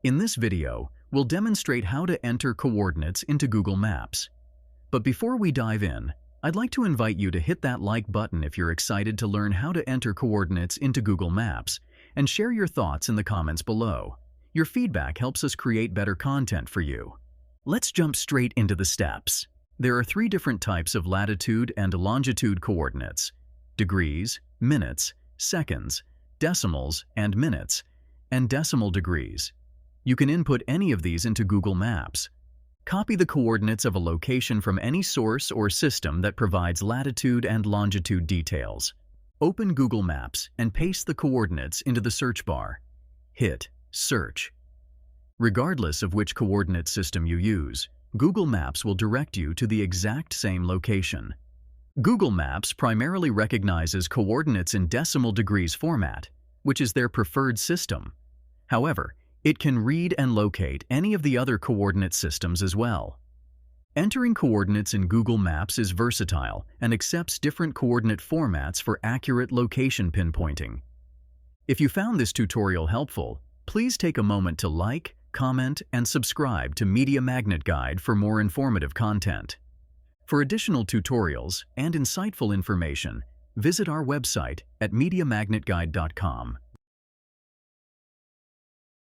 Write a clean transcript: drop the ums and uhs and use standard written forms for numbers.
In this video, we'll demonstrate how to enter coordinates into Google Maps. But before we dive in, I'd like to invite you to hit that like button if you're excited to learn how to enter coordinates into Google Maps, and share your thoughts in the comments below. Your feedback helps us create better content for you. Let's jump straight into the steps. There are 3 different types of latitude and longitude coordinates: degrees, minutes, seconds, decimals and minutes, and decimal degrees. You can input any of these into Google Maps. Copy the coordinates of a location from any source or system that provides latitude and longitude details. Open Google Maps and paste the coordinates into the search bar. Hit Search. Regardless of which coordinate system you use, Google Maps will direct you to the exact same location. Google Maps primarily recognizes coordinates in decimal degrees format, which is their preferred system. However, it can read and locate any of the other coordinate systems as well. Entering coordinates in Google Maps is versatile and accepts different coordinate formats for accurate location pinpointing. If you found this tutorial helpful, please take a moment to like, comment, and subscribe to Media Magnet Guide for more informative content. For additional tutorials and insightful information, visit our website at MediaMagnetGuide.com.